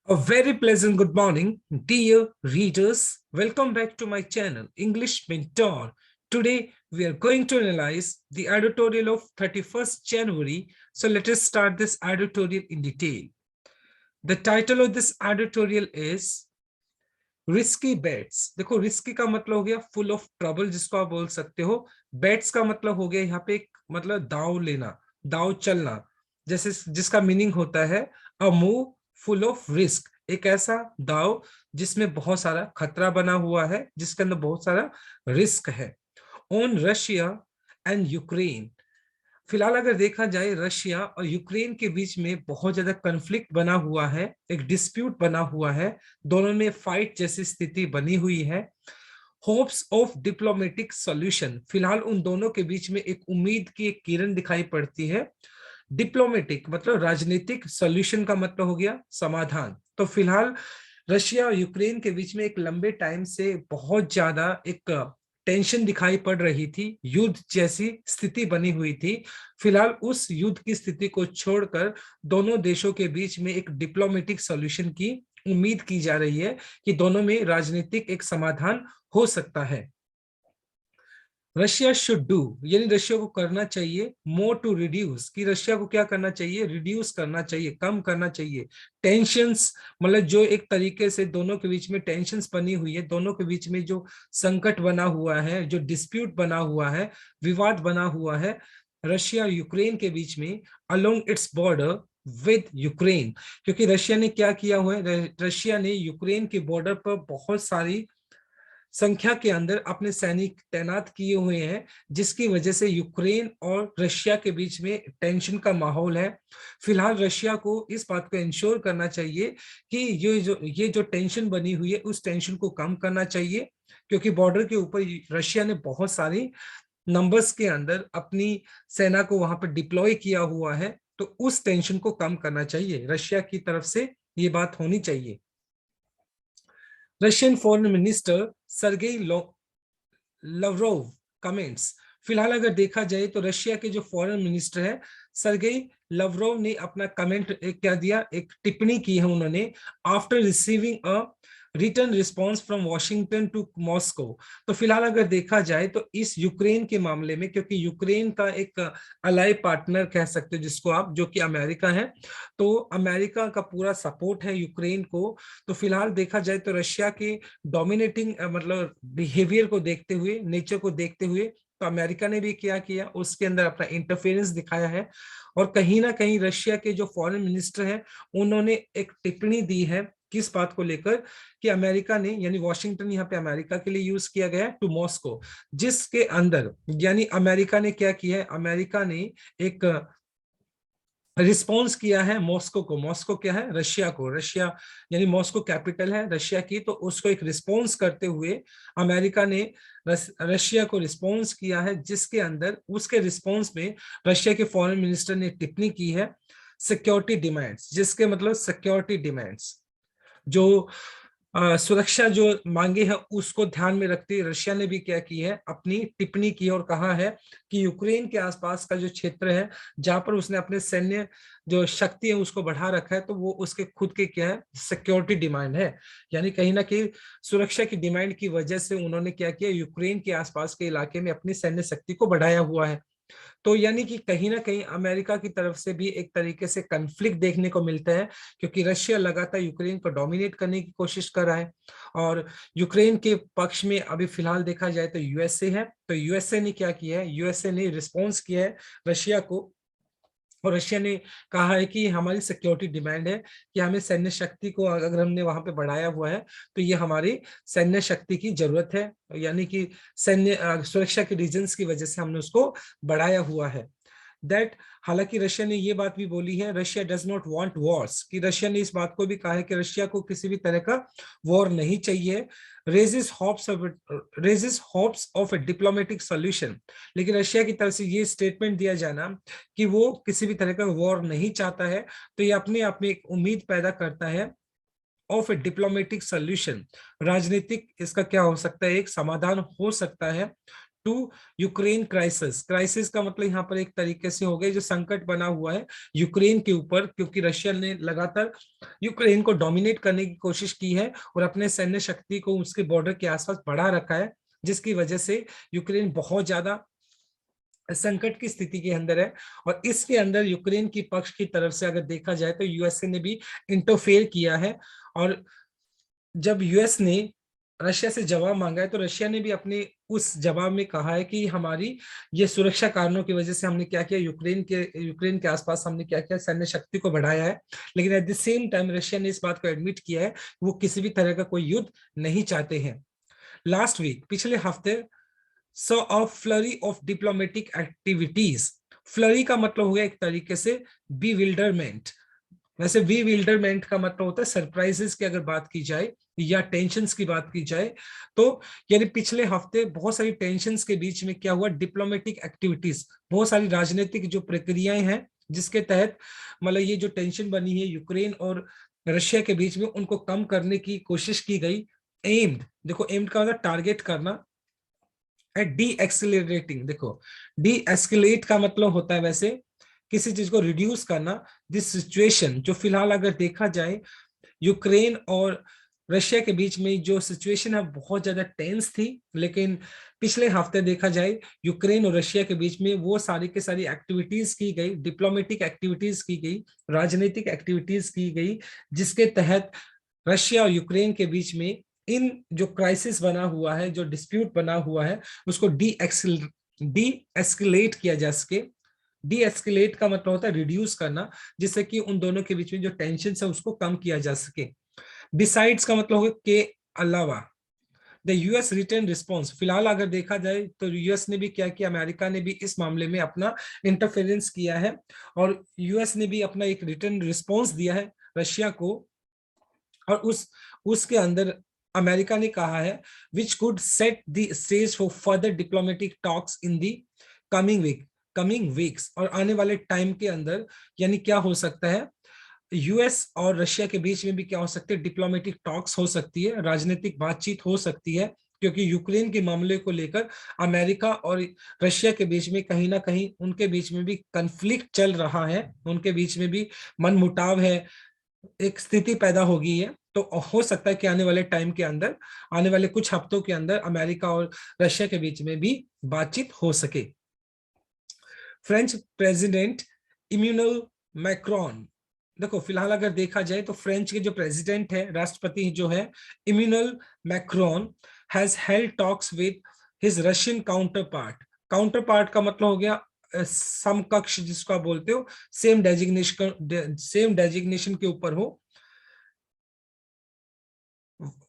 A very pleasant good morning, dear readers. Welcome back to my channel, English Mentor. Today, we are going to analyze the editorial of 31st January. So let us start this editorial in detail. The title of this editorial is Risky Bets. देखो risky का मतलब हो गया full of trouble जिसको आप बोल सकते हो. Bets का मतलब हो गया यहाँ पे एक मतलब दाव लेना, दाव चलना, जैसे जिसका मीनिंग होता है a move full of risk, एक ऐसा दाव जिसमें बहुत सारा खतरा बना हुआ है, जिसके अंदर बहुत सारा रिस्क है. On Russia and Ukraine. फिलहाल अगर देखा जाए रशिया और यूक्रेन के बीच में बहुत ज्यादा कन्फ्लिक्ट बना हुआ है, एक डिस्प्यूट बना हुआ है, दोनों में फाइट जैसी स्थिति बनी हुई है. Hopes of diplomatic solution. फिलहाल उन दोनों के बीच में एक उम्मीद की एक किरण दिखाई पड़ती है. डिप्लोमेटिक मतलब राजनीतिक, सॉल्यूशन का मतलब हो गया समाधान. तो फिलहाल रशिया और यूक्रेन के बीच में एक लंबे टाइम से बहुत ज्यादा एक टेंशन दिखाई पड़ रही थी, युद्ध जैसी स्थिति बनी हुई थी. फिलहाल उस युद्ध की स्थिति को छोड़कर दोनों देशों के बीच में एक डिप्लोमेटिक सॉल्यूशन की उम्मीद की जा रही है कि दोनों में राजनीतिक एक समाधान हो सकता है. रशिया शुड डू यानी रशिया को करना चाहिए मोर टू रिड्यूस, कि रशिया को क्या करना चाहिए, रिड्यूस करना चाहिए, कम करना चाहिए टेंशंस. मतलब जो एक तरीके से दोनों के बीच में टेंशंस बनी हुई है, दोनों के बीच में जो संकट बना हुआ है, जो डिस्प्यूट बना हुआ है, विवाद बना हुआ है रशिया और यूक्रेन के बीच में along its border with Ukraine. क्योंकि रशिया ने क्या किया हुआ है, रशिया ने यूक्रेन के बॉर्डर पर बहुत सारी संख्या के अंदर अपने सैनिक तैनात किए हुए हैं, जिसकी वजह से यूक्रेन और रशिया के बीच में टेंशन का माहौल है. फिलहाल रशिया को इस बात को इंश्योर करना चाहिए कि ये जो टेंशन बनी हुई है उस टेंशन को कम करना चाहिए, क्योंकि बॉर्डर के ऊपर रशिया ने बहुत सारी नंबर्स के अंदर अपनी सेना को वहां पर डिप्लॉय किया हुआ है. तो उस टेंशन को कम करना चाहिए, रशिया की तरफ से ये बात होनी चाहिए. Russian foreign minister Sergei Lavrov comments. फिलहाल अगर देखा जाए तो रशिया के जो फॉरेन मिनिस्टर है सरगेई लवरोव ने अपना कमेंट क्या दिया, एक टिप्पणी की है उन्होंने. After receiving a return response from Washington to Moscow. तो फिलहाल अगर देखा जाए तो इस यूक्रेन के मामले में, क्योंकि यूक्रेन का एक अलाई पार्टनर कह सकते हो जिसको आप, जो कि अमेरिका है, तो अमेरिका का पूरा सपोर्ट है यूक्रेन को. तो फिलहाल देखा जाए तो रशिया के डोमिनेटिंग मतलब बिहेवियर को देखते हुए, नेचर को देखते हुए, तो अमेरिका ने भी क्या किया, उसके अंदर अपना इंटरफेरेंस दिखाया है. और कहीं ना कहीं रशिया के जो फॉरेन मिनिस्टर हैं उन्होंने एक टिप्पणी दी है किस बात को लेकर, कि अमेरिका ने यानी वॉशिंगटन यहाँ पे अमेरिका के लिए यूज किया गया है, टू मॉस्को, जिसके अंदर यानी अमेरिका ने क्या किया है, अमेरिका ने एक रिस्पॉन्स किया है मॉस्को को. मॉस्को क्या है, रशिया को, रशिया यानी मॉस्को कैपिटल है रशिया की, तो उसको एक रिस्पॉन्स करते हुए अमेरिका ने रशिया को रिस्पॉन्स किया है, जिसके अंदर उसके रिस्पॉन्स में रशिया के फॉरेन मिनिस्टर ने टिप्पणी की है सिक्योरिटी डिमांड्स, जिसके मतलब सिक्योरिटी डिमांड्स, जो सुरक्षा जो मांगे हैं उसको ध्यान में रखते हुए रशिया ने भी क्या की है, अपनी टिप्पणी की और कहा है कि यूक्रेन के आसपास का जो क्षेत्र है जहां पर उसने अपने सैन्य जो शक्ति है उसको बढ़ा रखा है, तो वो उसके खुद के क्या है, सिक्योरिटी डिमांड है. यानी कहीं ना कहीं सुरक्षा की डिमांड की वजह से उन्होंने क्या किया, यूक्रेन के आसपास के इलाके में अपनी सैन्य शक्ति को बढ़ाया हुआ है. तो यानी कि कहीं ना कहीं अमेरिका की तरफ से भी एक तरीके से कन्फ्लिक्ट देखने को मिलता है, क्योंकि रशिया लगातार यूक्रेन को डोमिनेट करने की कोशिश कर रहा है. और यूक्रेन के पक्ष में अभी फिलहाल देखा जाए तो यूएसए है. तो यूएसए ने क्या किया है, यूएसए ने रिस्पॉन्स किया है रशिया को, और रशिया ने कहा है कि हमारी सिक्योरिटी डिमांड है कि हमें सैन्य शक्ति को अगर हमने वहां पे बढ़ाया हुआ है तो ये हमारी सैन्य शक्ति की जरूरत है, यानी कि सैन्य सुरक्षा के रीजंस की वजह से हमने उसको बढ़ाया हुआ है. दैट हालांकि रशिया ने ये बात भी बोली है, Russia does not want Wars, कि रशिया ने इस बात को भी कहा है कि रशिया को किसी भी तरह का वॉर नहीं चाहिए. Raises hopes of A diplomatic solution. लेकिन रशिया की तरफ से ये स्टेटमेंट दिया जाना कि वो किसी भी तरह का वॉर नहीं चाहता है, तो ये अपने आप में एक उम्मीद पैदा करता है ऑफ ए डिप्लोमेटिक सोल्यूशन, राजनीतिक इसका क्या हो सकता है, एक समाधान हो सकता है टू यूक्रेन क्राइसिस। क्राइसिस का मतलब यहाँ पर एक तरीके से हो गया जो संकट बना हुआ है यूक्रेन के ऊपर, क्योंकि रशिया ने लगातार यूक्रेन को डोमिनेट करने की कोशिश की है और अपने सैन्य शक्ति को उसके बॉर्डर के आसपास बढ़ा रखा है, जिसकी वजह से यूक्रेन बहुत ज्यादा संकट की स्थिति के अंदर है। और इसके अंदर यूक्रेन की पक्ष की तरफ से अगर देखा जाए तो यूएसए ने भी इंटरफेयर किया है। और जब यूएस ने रशिया से जवाब मांगा है तो रशिया ने भी अपने उस जवाब में कहा है कि हमारी ये सुरक्षा कारणों की वजह से हमने क्या किया, यूक्रेन के आसपास हमने क्या किया, सैन्य शक्ति को बढ़ाया है। लेकिन at the same time Russia ने इस बात को एडमिट किया है वो किसी भी तरह का कोई युद्ध नहीं चाहते हैं। लास्ट वीक, पिछले हफ्ते, so a flurry of diplomatic activities. Flurry का मतलब हो गया एक तरीके से बीविल्डरमेंट। वैसे बीविल्डरमेंट का मतलब होता है सरप्राइजेस की अगर बात की जाए या टेंशन्स की बात की जाए तो, यानी पिछले हफ्ते बहुत सारी टेंशन्स के बीच में क्या हुआ, डिप्लोमेटिक एक्टिविटीज, बहुत सारी राजनीतिक जो प्रक्रियाएं हैं जिसके तहत मतलब ये जो टेंशन बनी है यूक्रेन और रशिया के बीच में उनको कम करने की कोशिश की गई। एम्ड, देखो एम्ड का मतलब टारगेट करना, डी एक्सिलरेटिंग। देखो डी एस्केलेट का मतलब होता है वैसे किसी चीज को रिड्यूस करना। दिस सिचुएशन, जो फिलहाल अगर देखा जाए यूक्रेन और रशिया के बीच में जो सिचुएशन है बहुत ज्यादा टेंस थी, लेकिन पिछले हफ्ते देखा जाए यूक्रेन और रशिया के बीच में वो सारी के सारी एक्टिविटीज की गई, डिप्लोमेटिक एक्टिविटीज की गई, राजनीतिक एक्टिविटीज की गई, जिसके तहत रशिया और यूक्रेन के बीच में इन जो क्राइसिस बना हुआ है, जो डिस्प्यूट बना हुआ है, उसको डी एस्केलेट किया जा सके। डी एस्केलेट का मतलब होता है रिड्यूस करना, जिससे कि उन दोनों के बीच में जो टेंशन है उसको कम किया जा सके। बिसाइड्स का मतलब होगा के अलावा। द यूएस रिटर्न रिस्पॉन्स, फिलहाल अगर देखा जाए तो यूएस ने भी क्या किया, अमेरिका ने भी इस मामले में अपना इंटरफेरेंस किया है और यूएस ने भी अपना एक रिटर्न रिस्पॉन्स दिया है रशिया को। और उसके अंदर अमेरिका ने कहा है which could set the stage for further diplomatic talks in the coming weeks. और आने वाले टाइम के अंदर यानी क्या हो सकता है, यूएस और रशिया के बीच में भी क्या हो सकते हैं, डिप्लोमेटिक टॉक्स हो सकती है, राजनीतिक बातचीत हो सकती है, क्योंकि यूक्रेन के मामले को लेकर अमेरिका और रशिया के बीच में कहीं ना कहीं उनके बीच में भी कंफ्लिक्ट चल रहा है, उनके बीच में भी मनमुटाव है, एक स्थिति पैदा हो गई है। तो हो सकता है कि आने वाले टाइम के अंदर, आने वाले कुछ हफ्तों के अंदर अमेरिका और रशिया के बीच में भी बातचीत हो सके। फ्रेंच प्रेसिडेंट इम्यूनल मैक्रोन, देखो फिलहाल अगर देखा जाए तो फ्रेंच के जो प्रेसिडेंट है, राष्ट्रपति जो है Emmanuel Macron, has held talks with his Russian counterpart. Counterpart का मतलब हो गया समकक्ष, जिसको आप बोलते हो सेम डेजिग्नेशन के ऊपर हो,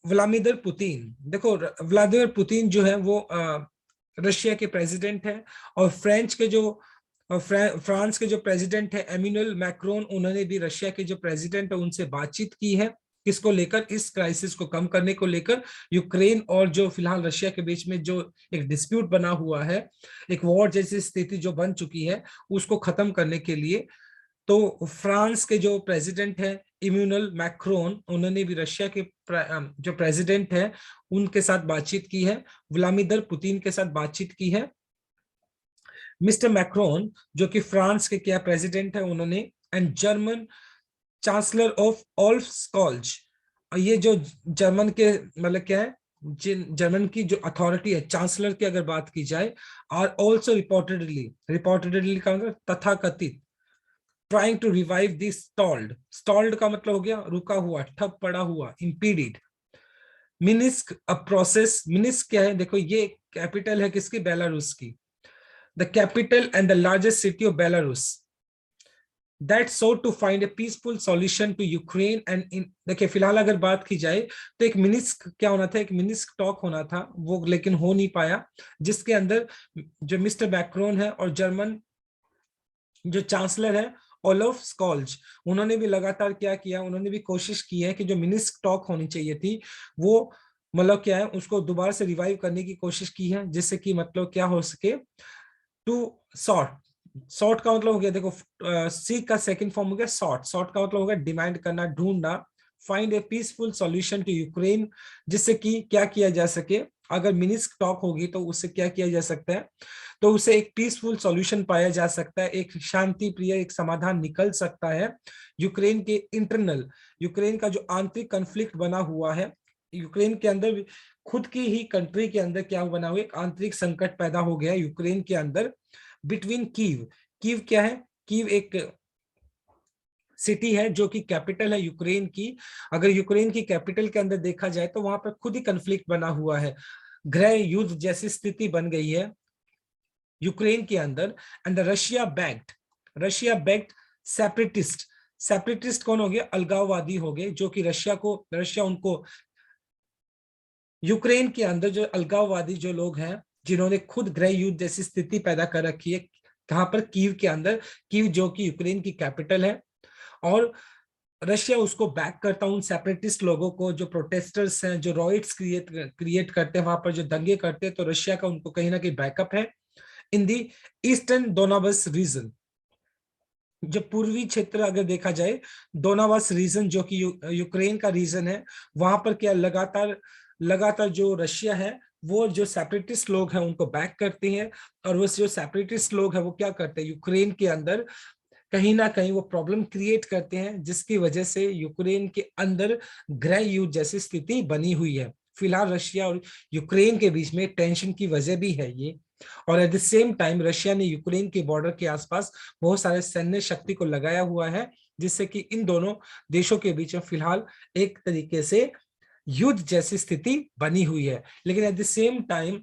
व्लादिमीर पुतिन। देखो व्लादिमीर पुतिन जो है वो रशिया के प्रेसिडेंट है और फ्रांस के जो प्रेसिडेंट है एम्यूनल मैक्रोन, उन्होंने भी रशिया के जो प्रेसिडेंट है उनसे बातचीत की है। किसको लेकर, इस क्राइसिस को कम करने को लेकर, यूक्रेन और जो फिलहाल रशिया के बीच में जो एक डिस्प्यूट बना हुआ है, एक वॉर जैसी स्थिति जो बन चुकी है, उसको खत्म करने के लिए। तो फ्रांस के जो प्रेसिडेंट है इम्यूनल मैक्रोन, उन्होंने भी रशिया के जो प्रेसिडेंट है उनके साथ बातचीत की है, व्लादिमीर पुतिन के साथ बातचीत की है। मिस्टर मैक्रोन जो कि फ्रांस के क्या प्रेसिडेंट है उन्होंने, and German chancellor of Olaf Scholz, ये जो जर्मन के मतलब क्या है, जिन जर्मन की जो अथॉरिटी है, चांसलर की अगर बात की जाए, आर ऑल्सो रिपोर्टेडली का मतलब तथाकथित, trying to revive this stalled का मतलब हो गया रुका हुआ, ठप पड़ा हुआ, इम्पीडिड। मिनिस्क अ प्रोसेस, मिनिस्क क्या है, देखो ये कैपिटल है किसकी, बेलारूस की, the capital and the largest city of Belarus, that sought to find a peaceful solution to Ukraine and in, देखिए फिलहाल अगर बात की जाए तो एक मिनिस्क क्या होना था, एक मिनिस्क टॉक होना था वो, लेकिन हो नहीं पाया, जिसके अंदर जो मिस्टर मैक्रोन है और जर्मन जो चांसलर है ओलफ स्कॉल्ज, उन्होंने भी लगातार क्या किया, उन्होंने भी कोशिश की है कि जो मिनिस्क टॉक होनी चाहिए थी वो मतलब क्या है, उसको दोबारा से रिवाइव करने की कोशिश की है, जिससे कि मतलब क्या हो सके, टू सॉर्ट। सॉर्ट का मतलब हो गया, देखो सी का सेकंड फॉर्म हो गया सॉर्ट, सॉर्ट का मतलब हो गया डिमांड करना, ढूंढना, find a peaceful solution to Ukraine, जिससे कि क्या किया जा सके, अगर मिनिस्क टॉक होगी तो उससे क्या किया जा सकता है, तो उसे एक पीसफुल सॉल्यूशन पाया जा सकता है, एक शांति प्रिय एक समाधान निकल सकता है यूक्रेन के इंटरनल, यूक्रेन का जो आंतरिक कन्फ्लिक्ट बना हुआ है, यूक्रेन के अंदर खुद की ही कंट्री के अंदर क्या बना हुआ है, एक आंतरिक संकट पैदा हो गया यूक्रेन के अंदर बिटवीन कीव। कीव क्या है? कीव एक सिटी है जो कि कैपिटल है यूक्रेन की। अगर यूक्रेन की कैपिटल के अंदर देखा जाए तो वहां पर खुद ही कन्फ्लिक्ट बना हुआ है, गृह युद्ध जैसी स्थिति बन गई है यूक्रेन के अंदर। And Russia backed separatist, separatist कौन हो गया? अलगाववादी हो गए, जो कि रशिया उनको यूक्रेन के अंदर जो अलगाववादी जो लोग हैं जिन्होंने खुद गृह युद्ध जैसी स्थिति पैदा कर रखी है, कहां पर? कीव के अंदर। कीव जो कि यूक्रेन की कैपिटल है, और रशिया उसको बैक करता उन सेपरेटिस्ट लोगों को, जो प्रोटेस्टर्स हैं, जो रॉइट्स क्रिएट करते हैं वहां पर, जो दंगे करते हैं, तो रशिया का उनको कहीं ना कहीं बैकअप है। इन दी ईस्टर्न दोनाबस रीजन, जो पूर्वी क्षेत्र अगर देखा जाए, दोनाबस रीजन जो कि यूक्रेन का रीजन है, वहां पर क्या लगातार लगातार जो रशिया है वो जो सेपरेटिस्ट लोग हैं उनको बैक करते हैं, और वो जो सेपरेटिस्ट लोग हैं वो क्या करते हैं, यूक्रेन के अंदर कहीं ना कहीं वो प्रॉब्लम क्रिएट करते हैं, जिसकी वजह से यूक्रेन के अंदर गृह युद्ध जैसी स्थिति बनी हुई है। फिलहाल रशिया और यूक्रेन के बीच में टेंशन की वजह भी है ये। और at the same time Russia ने यूक्रेन के बॉर्डर के आसपास बहुत सारे सैन्य शक्ति को लगाया हुआ है, जिससे कि इन दोनों देशों के बीच में फिलहाल एक तरीके से युद्ध जैसी स्थिति बनी हुई है। लेकिन एट द सेम टाइम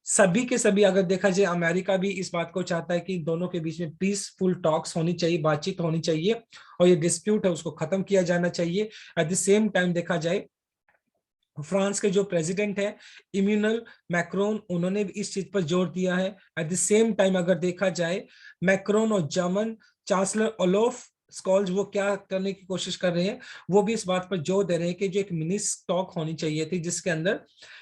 सभी के सभी अगर देखा जाए, अमेरिका भी इस बात को चाहता है कि दोनों के बीच में पीसफुल टॉक्स होनी चाहिए, बातचीत होनी चाहिए, और ये डिस्प्यूट है उसको खत्म किया जाना चाहिए। एट द सेम टाइम देखा जाए, फ्रांस के जो प्रेसिडेंट है इम्यूनल मैक्रोन, उन्होंने भी इस चीज पर जोर दिया है। एट द सेम टाइम अगर देखा जाए, मैक्रोन और जर्मन चांसलर ओलोफ स्कॉल्स वो क्या करने की कोशिश कर रहे हैं, वो भी इस बात पर जोर दे रहे हैं कि जो एक मिनिस्क टॉक होनी चाहिए थी, जिसके अंदर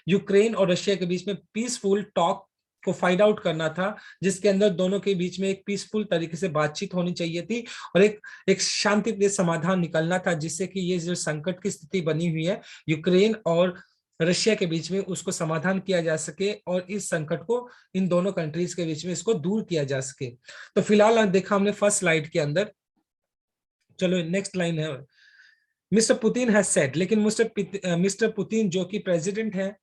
यूक्रेन और रशिया के बीच में पीसफुल टॉक को फाइंड आउट करना था, जिसके अंदर दोनों के बीच में एक पीसफुल तरीके से बातचीत होनी चाहिए थी, और एक शांतिप्रिय समाधान निकलना था, जिससे कि ये जो संकट की स्थिति बनी हुई है यूक्रेन और रशिया के बीच में, उसको समाधान किया जा सके, और इस संकट को इन दोनों कंट्रीज के बीच में इसको दूर किया जा सके। तो फिलहाल देखा हमने फर्स्ट स्लाइड के अंदर, चलो नेक्स्ट लाइन है, मिस्टर पुतिन हैज सेड, लेकिन मिस्टर पुतिन जो कि प्रेसिडेंट है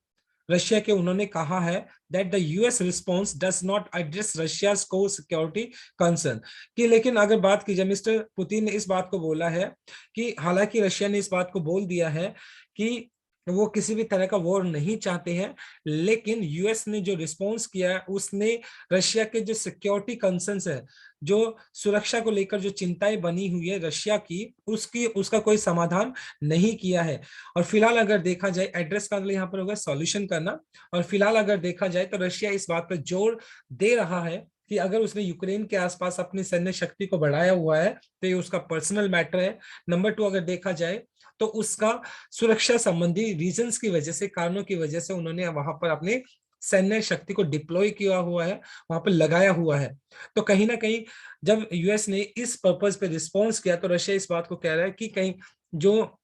रशिया के, उन्होंने कहा है that the US response does not address Russia's को सिक्योरिटी कंसर्न, कि लेकिन अगर बात की जाए, मिस्टर पुतिन ने इस बात को बोला है कि हालांकि रशिया ने इस बात को बोल दिया है कि वो किसी भी तरह का वॉर नहीं चाहते हैं, लेकिन यूएस ने जो रिस्पॉन्स किया है उसने रशिया के जो सिक्योरिटी कंसर्न्स है, जो सुरक्षा को लेकर जो चिंताएं बनी हुई है रशिया की, उसका कोई समाधान नहीं किया है। और फिलहाल अगर देखा जाए, एड्रेस का यहाँ पर होगा सॉल्यूशन करना, और फिलहाल अगर देखा जाए तो रशिया इस बात पर जोर दे रहा है कि अगर उसने यूक्रेन के आसपास अपनी सैन्य शक्ति को बढ़ाया हुआ है तो ये उसका पर्सनल मैटर है। नंबर 2 अगर देखा जाए तो उसका सुरक्षा संबंधी रीजंस की वजह से, कारणों की वजह से उन्होंने वहां पर अपने सैन्य शक्ति को डिप्लॉय किया हुआ है, वहां पर लगाया हुआ है। तो कहीं ना कहीं जब यूएस ने इस पर्पस पे रिस्पॉन्स किया तो रशिया इस बात को कह रहा है कि कहीं जो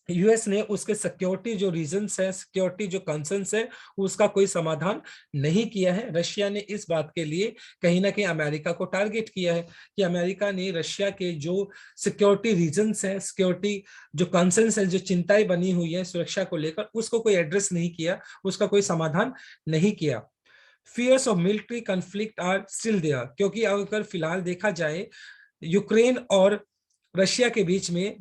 यूएस ने उसके सिक्योरिटी जो रीजंस है, सिक्योरिटी जो कंसर्न्स है, उसका कोई समाधान नहीं किया है। रशिया ने इस बात के लिए कहीं ना कहीं अमेरिका को टारगेट किया है कि अमेरिका ने रशिया के जो सिक्योरिटी रीजंस है, सिक्योरिटी जो कंसर्न्स है, जो चिंताएं बनी हुई है सुरक्षा को लेकर, उसको कोई एड्रेस नहीं किया, उसका कोई समाधान नहीं किया। Fears of military conflict are still there, क्योंकि अगर फिलहाल देखा जाए यूक्रेन और रशिया के बीच में,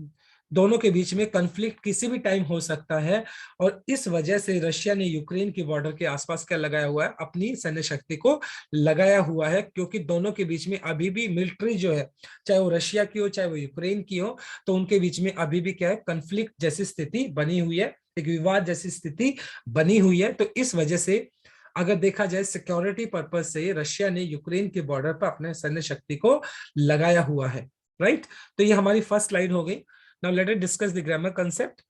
दोनों के बीच में कन्फ्लिक्ट किसी भी टाइम हो सकता है, और इस वजह से रशिया ने यूक्रेन के बॉर्डर के आसपास क्या लगाया हुआ है, अपनी सैन्य शक्ति को लगाया हुआ है, क्योंकि दोनों के बीच में अभी भी मिलिट्री जो है, चाहे वो रशिया की हो चाहे वो यूक्रेन की हो, तो उनके बीच में अभी भी क्या है, कन्फ्लिक्ट जैसी स्थिति बनी हुई है, एक विवाद जैसी स्थिति बनी हुई है। तो इस वजह से अगर देखा जाए सिक्योरिटी पर्पज से रशिया ने यूक्रेन के बॉर्डर पर अपने सैन्य शक्ति को लगाया हुआ है, राइट। तो ये हमारी फर्स्ट स्लाइड हो गई। Now let us discuss the grammar concept.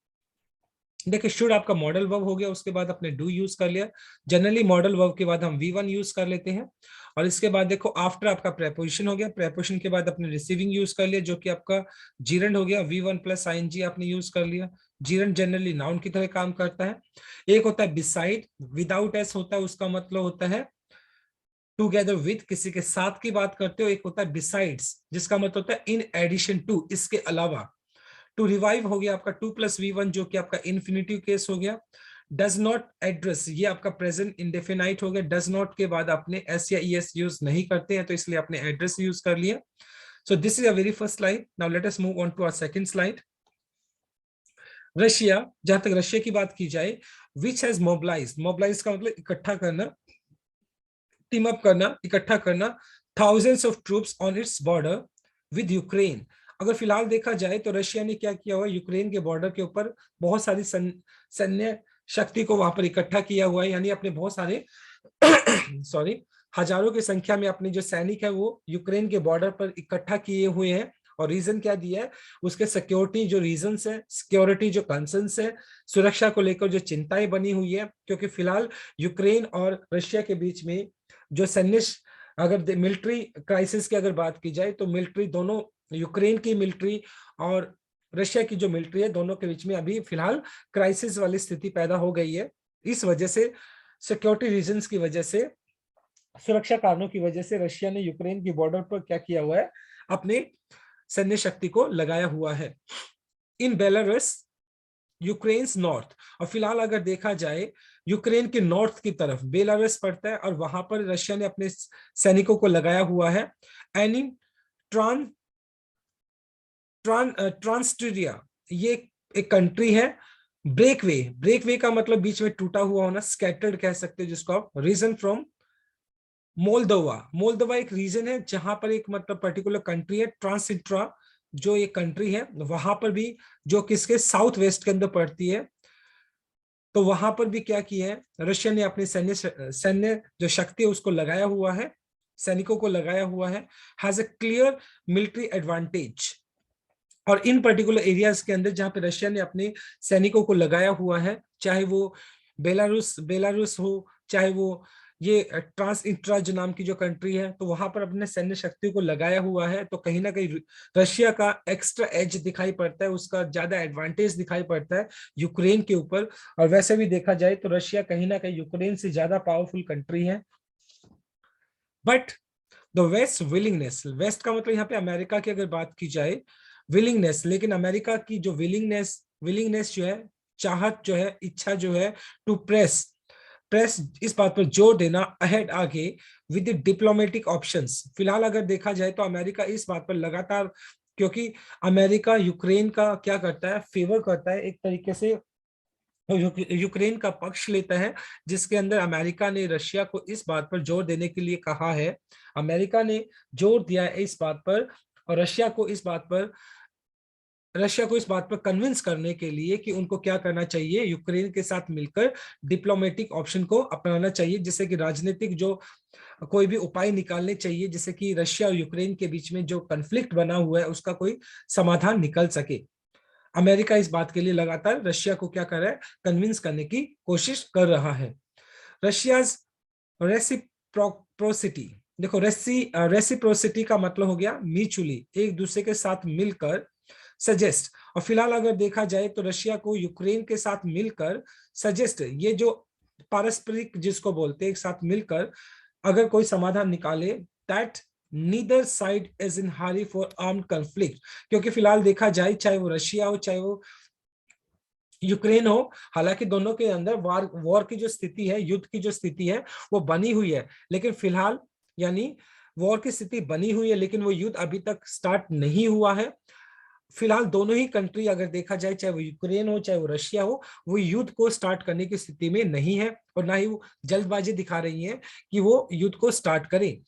देखिए शुड आपका मॉडल वर्ब हो गया, उसके बाद आपने डू यूज कर लिया। जनरली मॉडल वर्ब के बाद हम V1 यूज कर लेते हैं। और इसके बाद देखो आफ्टर आपका प्रेपोजिशन हो गया, प्रेपोजिशन के बाद आपने रिसीविंग यूज कर लिया जो कि आपका जीरंड हो गया, V1 प्लस आईएनजी आपने यूज कर लिया। जीरंड जनरली नाउन की तरह काम करता है। एक होता है बिसाइड, विदाउट एस होता है, उसका मतलब होता है टुगेदर विद, किसी के साथ की बात करते हो। एक होता है बिसाइड्स, जिसका मतलब होता है इन एडिशन टू, इसके अलावा। टू रिवाइव हो गया आपका 2 + V1 जो कि आपका इन्फिनिटिव केस हो गया। डज नॉट एड्रेस, ये आपका प्रेजेंट इंडेफिनाइट हो गया। डज नॉट के बाद आपने एस या ई एस यूज नहीं करते हैं, तो इसलिए आपने एड्रेस यूज कर लिया। So this is a very first slide. Now let us move on to our second slide. Russia, जहां तक रशिया की बात की जाए, विच हैज मोबिलाइज, मोबिलाइज का मतलब इकट्ठा करना, टीम अप करना, इकट्ठा करना, thousands of troops on its border with Ukraine. अगर फिलहाल देखा जाए तो रशिया ने क्या किया हुआ है, यूक्रेन के बॉर्डर के ऊपर बहुत सारी सैन्य शक्ति को वहां पर इकट्ठा किया हुआ है, यानी अपने बहुत सारे सॉरी हजारों की संख्या में अपने जो सैनिक है वो यूक्रेन के बॉर्डर पर इकट्ठा किए हुए हैं। और रीजन क्या दिया है, उसके सिक्योरिटी जो रीजंस है, सिक्योरिटी जो कंसर्न्स है, सुरक्षा को लेकर जो चिंताएं बनी हुई है, क्योंकि फिलहाल यूक्रेन और रशिया के बीच में जो सैन्य, अगर मिलिट्री क्राइसिस की अगर बात की जाए तो मिलिट्री दोनों, यूक्रेन की मिलिट्री और रशिया की जो मिलिट्री है, दोनों के बीच में अभी फिलहाल क्राइसिस वाली स्थिति पैदा हो गई है। इस वजह से, सिक्योरिटी रीजंस की वजह से, सुरक्षा कारणों की वजह से रशिया ने यूक्रेन की बॉर्डर पर क्या किया हुआ है, अपने सैन्य शक्ति को लगाया हुआ है। इन बेलारूस, यूक्रेन नॉर्थ, और फिलहाल अगर देखा जाए यूक्रेन के नॉर्थ की तरफ बेलारूस पड़ता है, और वहां पर रशिया ने अपने सैनिकों को लगाया हुआ है। एनी ट्रान ट्रांसट्रिया, ये एक कंट्री है। ब्रेकवे, ब्रेकवे का मतलब बीच में टूटा हुआ होना, स्कैटर्ड कह सकते हैं जिसको आप। रीजन फ्रॉम मोल्दोवा, मोल्दोवा एक रीजन है जहां पर एक मतलब पर्टिकुलर कंट्री है। ट्रांसिट्रा जो एक कंट्री है वहां पर भी, जो किसके साउथ वेस्ट के अंदर पड़ती है, तो वहां पर भी क्या किया है, रशिया ने अपनी सैन्य सैन्य जो शक्ति है उसको लगाया हुआ है, सैनिकों को लगाया हुआ है। Has a clear military advantage. और इन पर्टिकुलर एरियाज के अंदर जहां पे रशिया ने अपने सैनिकों को लगाया हुआ है, चाहे वो बेलारूस बेलारूस हो, चाहे वो ये ट्रांस इंट्रा जो नाम की जो कंट्री है, तो वहां पर अपने सैन्य शक्ति को लगाया हुआ है, तो कहीं ना कहीं रशिया का एक्स्ट्रा एज दिखाई पड़ता है, उसका ज्यादा एडवांटेज दिखाई पड़ता है यूक्रेन के ऊपर। और वैसे भी देखा जाए तो रशिया कहीं ना कहीं यूक्रेन से ज्यादा पावरफुल कंट्री है। But the west willingness, west का मतलब यहाँ पे अमेरिका की अगर बात की जाए, विलिंगनेस, लेकिन अमेरिका की जो विलिंगनेस विलिंगनेस जो है, चाहत जो है, इच्छा जो है, टू प्रेस प्रेस इस बात पर जोर देना अहेड, आगे, विद डिप्लोमेटिक ऑप्शंस। फिलहाल अगर देखा जाए तो अमेरिका इस बात पर लगातार, क्योंकि अमेरिका यूक्रेन का क्या करता है, फेवर करता है एक तरीके से, यूक्रेन का पक्ष लेता है, जिसके अंदर अमेरिका ने रशिया को इस बात पर जोर देने के लिए कहा है। अमेरिका ने जोर दिया है इस बात पर, और रशिया को इस बात पर कन्विंस करने के लिए कि उनको क्या करना चाहिए, यूक्रेन के साथ मिलकर डिप्लोमेटिक ऑप्शन को अपनाना चाहिए, जिससे कि राजनीतिक जो कोई भी उपाय निकालने चाहिए, जिससे कि रशिया और यूक्रेन के बीच में जो कन्फ्लिक्ट बना हुआ है उसका कोई समाधान निकल सके। अमेरिका इस बात के लिए लगातार रशिया को क्या कर रहा है, कन्विंस करने की कोशिश कर रहा है। रशियाज रेसिप्रोसिटी, देखो रेसिप्रोसिटी का मतलब हो गया म्यूचुअली, एक दूसरे के साथ मिलकर सजेस्ट। और फिलहाल अगर देखा जाए तो रशिया को यूक्रेन के साथ मिलकर सजेस्ट, ये जो पारस्परिक जिसको बोलते हैं, एक साथ मिलकर अगर कोई समाधान निकाले, that neither side is in Hari for armed conflict. क्योंकि फिलहाल देखा जाए, चाहे वो रशिया हो चाहे वो यूक्रेन हो, हालांकि दोनों के अंदर वॉर की जो स्थिति है, युद्ध की जो स्थिति है वो बनी हुई है, लेकिन फिलहाल, यानी वॉर की स्थिति बनी हुई है लेकिन वो युद्ध अभी तक स्टार्ट नहीं हुआ है। फिलहाल दोनों ही कंट्री अगर देखा जाए, चाहे वो यूक्रेन हो चाहे वो रशिया हो, वो युद्ध को स्टार्ट करने की स्थिति में नहीं है, और ना ही वो जल्दबाजी दिखा रही है कि वो युद्ध को स्टार्ट करें।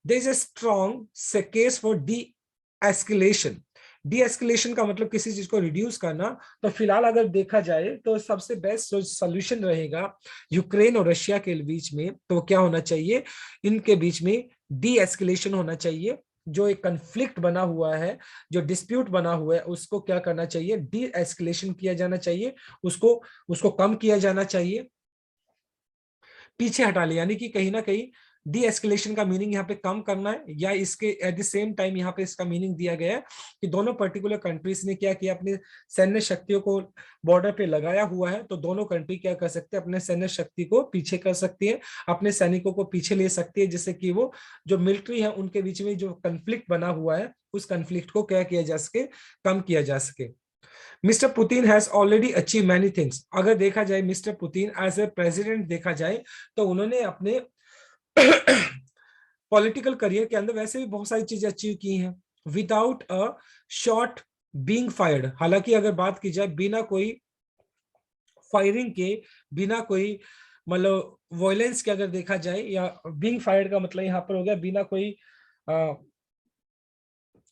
There is a strong case for de escalation. De escalation का मतलब किसी चीज को रिड्यूस करना। तो फिलहाल अगर देखा जाए तो सबसे बेस्ट सोल्यूशन रहेगा यूक्रेन और रशिया के बीच में, तो क्या होना चाहिए, इनके बीच में डी एस्केलेशन होना चाहिए। जो एक कन्फ्लिक्ट बना हुआ है, जो डिस्प्यूट बना हुआ है, उसको क्या करना चाहिए, डी एस्केलेशन किया जाना चाहिए, उसको उसको कम किया जाना चाहिए, पीछे हटा लिया। यानी कि कहीं ना कहीं डी एस्केलेशन का मीनिंग यहाँ पे कम करना है, या इसके एट द सेम टाइम यहाँ पे इसका मीनिंग दिया गया है कि दोनों पर्टिकुलर कंट्रीज ने क्या किया, अपनी सैन्य शक्तियों को बॉर्डर पे लगाया हुआ है, तो दोनों कंट्री क्या कर सकते हैं, अपने सैन्य शक्ति को पीछे कर सकती है, अपने सैनिकों को पीछे ले सकती है, जिससे कि वो जो मिलिट्री है उनके बीच में जो कंफ्लिक्ट बना हुआ है, उस कंफ्लिक्ट को क्या किया जा सके, कम किया जा सके। Mister Putin has already achieve many things. अगर देखा जाए mister Putin as a president देखा जाए, तो उन्होंने अपने पॉलिटिकल करियर के अंदर वैसे भी बहुत सारी चीजें अचीव की हैं without a shot being fired. हालांकि अगर बात की जाए बिना कोई फायरिंग के, बिना कोई मतलब वॉयलेंस के अगर देखा जाए, या बीइंग फायर्ड का मतलब यहाँ पर हो गया बिना कोई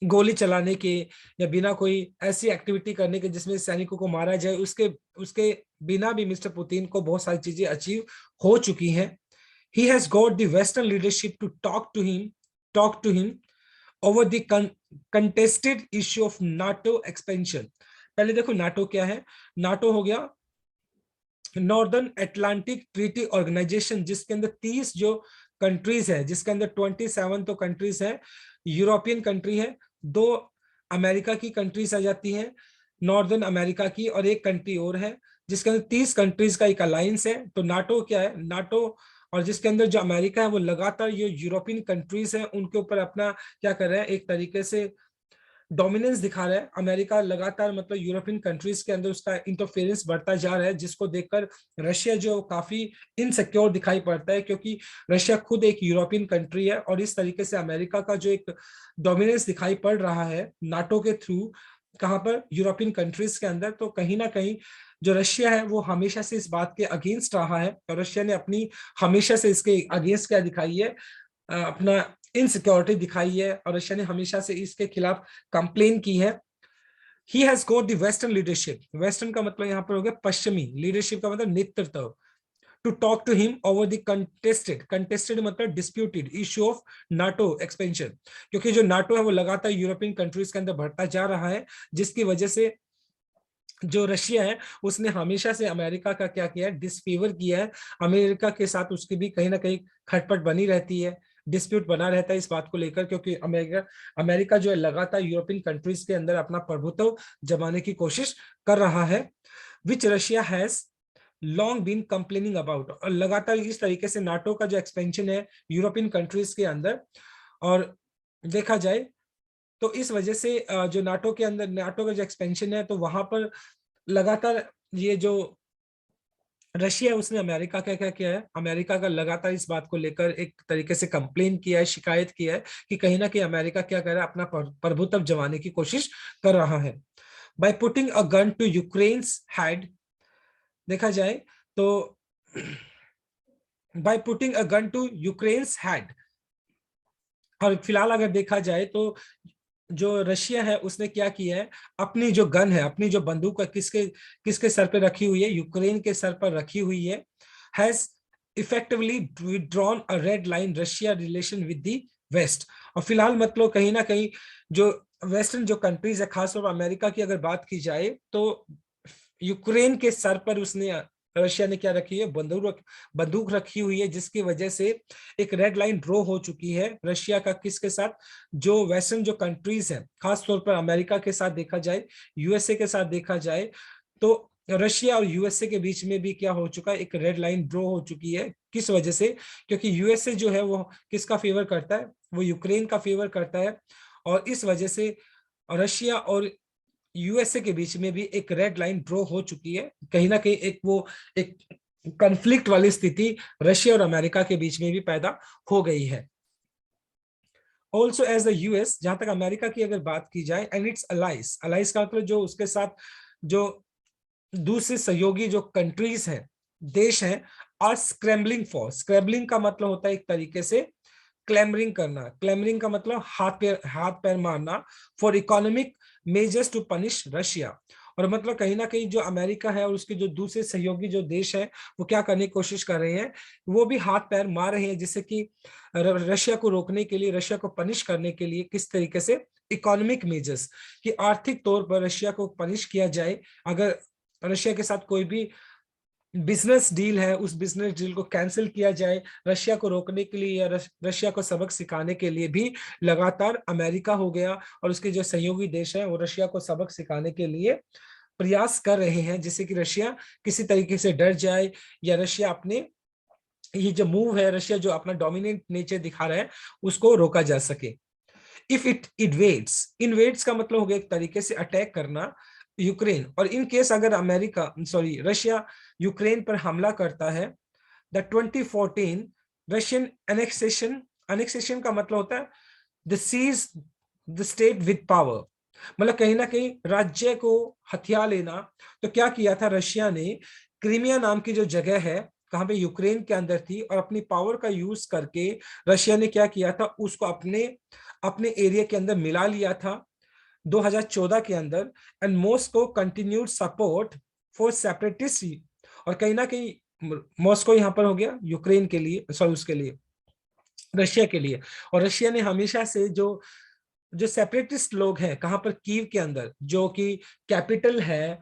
गोली चलाने के, या बिना कोई ऐसी एक्टिविटी करने के जिसमें सैनिकों को मारा जाए, उसके उसके बिना भी मिस्टर पुतिन को बहुत सारी चीजें अचीव हो चुकी हैं। He has got the Western leadership to talk to him over the contested issue of NATO expansion. पहले देखो नाटो क्या है। नाटो हो गया नॉर्दर्न अटलांटिक ट्रीटी ऑर्गेनाइजेशन, जिसके अंदर 30 जो कंट्रीज है, जिसके अंदर 27 तो कंट्रीज है, यूरोपियन कंट्री है, 2 अमेरिका की कंट्रीज आ जाती हैं, नॉर्दर्न अमेरिका की, और एक कंट्री और है, जिसके अंदर 30 कंट्रीज का एक अलायंस है। तो नाटो क्या है, नाटो, और जिसके अंदर जो अमेरिका है वो लगातार ये यूरोपियन कंट्रीज है उनके ऊपर अपना क्या कर रहा है, एक तरीके से डोमिनेंस दिखा रहा है। अमेरिका लगातार मतलब यूरोपियन कंट्रीज के अंदर उसका इंटरफेरेंस बढ़ता जा रहा है, जिसको देखकर रशिया जो काफी इनसिक्योर दिखाई पड़ता है, क्योंकि रशिया खुद एक यूरोपियन कंट्री है, और इस तरीके से अमेरिका का जो एक डोमिनेंस दिखाई पड़ रहा है नाटो के थ्रू, कहां पर, यूरोपियन कंट्रीज के अंदर, तो कहीं ना कहीं जो रशिया है वो हमेशा से इस बात के अगेंस्ट रहा है, और रशिया ने अपनी हमेशा से इसके अगेंस्ट क्या दिखाई है, अपना इनसिक्योरिटी दिखाई है, और रशिया ने हमेशा से इसके खिलाफ कंप्लेन की है। He has got the western leadership. Western का मतलब यहाँ पर हो गया पश्चिमी, लीडरशिप का मतलब नेतृत्व, to talk to him over the contested मतलब disputed issue of NATO expansion, क्योंकि जो नाटो है वो लगातार यूरोपियन कंट्रीज के अंदर बढ़ता जा रहा है, जिसकी वजह से जो रशिया है उसने हमेशा से अमेरिका का क्या किया है, डिसफेवर किया है। अमेरिका के साथ उसकी भी कहीं ना कहीं खटपट बनी रहती है, डिस्प्यूट बना रहता है इस बात को लेकर, क्योंकि अमेरिका अमेरिका जो है लगातार यूरोपियन कंट्रीज के अंदर अपना प्रभुत्व जमाने की कोशिश कर रहा है, which Russia has long been complaining about. और लगातार इस तरीके से नाटो का जो एक्सपेंशन है यूरोपियन कंट्रीज के अंदर, और देखा जाए तो इस वजह से जो नाटो के अंदर, नाटो का जो एक्सपेंशन है, तो वहां पर लगातार ये जो रशिया है उसने अमेरिका का क्या किया है, अमेरिका का लगातार इस बात को लेकर एक तरीके से कंप्लेन किया है, शिकायत किया है कि कहीं ना कहीं अमेरिका क्या कर रहा है, अपना प्रभुत्व जमाने की कोशिश कर रहा है। By putting a gun to Ukraine's head, देखा जाए तो by putting a gun to Ukraine's head, और फिलहाल अगर देखा जाए तो जो रशिया है उसने क्या किया है, अपनी जो गन है, अपनी जो बंदूक है, किसके किसके सर पे रखी हुई है, यूक्रेन के सर पर रखी हुई है। Has effectively drawn a red line Russia relation with the west. और फिलहाल मतलब कहीं ना कहीं जो वेस्टर्न जो कंट्रीज है, खासतौर पर अमेरिका की अगर बात की जाए, तो यूक्रेन के सर पर उसने, रशिया ने क्या रखी है, बंदूक रखी हुई है, जिसकी वजह से एक रेड लाइन ड्रॉ हो चुकी है रशिया का, किसके साथ, जो वेस्टर्न जो कंट्रीज है, खास तौर पर अमेरिका के साथ देखा जाए, यूएसए के साथ देखा जाए, तो रशिया और यूएसए के बीच में भी क्या हो चुका है, एक रेड लाइन ड्रॉ हो चुकी है। किस वजह से, क्योंकि यूएसए जो है वो किसका फेवर करता है, वो यूक्रेन का फेवर करता है, और इस वजह से रशिया और यूएसए के बीच में भी एक रेड लाइन ड्रॉ हो चुकी है। कहीं ना कहीं एक वो एक कॉन्फ्लिक्ट वाली स्थिति रशिया और अमेरिका के बीच में भी पैदा हो गई है। ऑल्सो एज द यूएस, जहां तक अमेरिका की अगर बात की जाए, एंड इट्स अलाइज, अलाइज का मतलब जो उसके साथ जो दूसरे सहयोगी जो कंट्रीज हैं, देश हैं, आर स्क्रैम्बलिंग फॉर, स्क्रैम्बलिंग का मतलब होता है एक तरीके से क्लैमरिंग करना, क्लैमरिंग का मतलब हाथ पैर मारना, for economic measures to punish Russia. और मतलब कहीं ना कहीं जो अमेरिका है और उसके जो दूसरे सहयोगी जो देश है वो क्या करने की कोशिश कर रहे हैं, वो भी हाथ पैर मार रहे हैं, जिससे कि रशिया को रोकने के लिए, रशिया को पनिश करने के लिए किस तरीके से इकोनॉमिक मेजर्स, कि आर्थिक तौर पर रशिया को पनिश किया जाए। अगर रशिया के साथ कोई भी बिजनेस डील है, उस बिजनेस डील को कैंसिल किया जाए, रशिया को रोकने के लिए या रशिया को सबक सिखाने के लिए भी लगातार अमेरिका हो गया और उसके जो सहयोगी देश हैं वो रशिया को सबक सिखाने के लिए प्रयास कर रहे हैं, जिससे कि रशिया किसी तरीके से डर जाए, या रशिया अपने ये जो मूव है, रशिया जो अपना डोमिनेंट नेचर दिखा रहा है, उसको रोका जा सके। इफ इट इन्वेड्स, इन्वेड्स का मतलब हो गया एक तरीके से अटैक करना यूक्रेन, और इन केस अगर अमेरिका सॉरी रशिया यूक्रेन पर हमला करता है, द 2014 रशियन एनेक्सेशन, एनेक्सेशन का मतलब होता है the seize the state with power, मतलब कहीं ना कहीं राज्य को हथिया लेना। तो क्या किया था रशिया ने, क्रीमिया नाम की जो जगह है कहां पे यूक्रेन के अंदर थी, और अपनी पावर का यूज करके रशिया ने क्या किया था, उसको अपने अपने एरिया के अंदर मिला लिया था 2014 के अंदर। And Moscow continued support for separatist, और कहीं ना कहीं मॉस्को यहां पर हो गया यूक्रेन के लिए, सॉरी उसके लिए, रशिया के लिए। और रशिया ने हमेशा से जो जो सेपरेटिस्ट लोग हैं कहां पर, कीव के अंदर जो कि कैपिटल है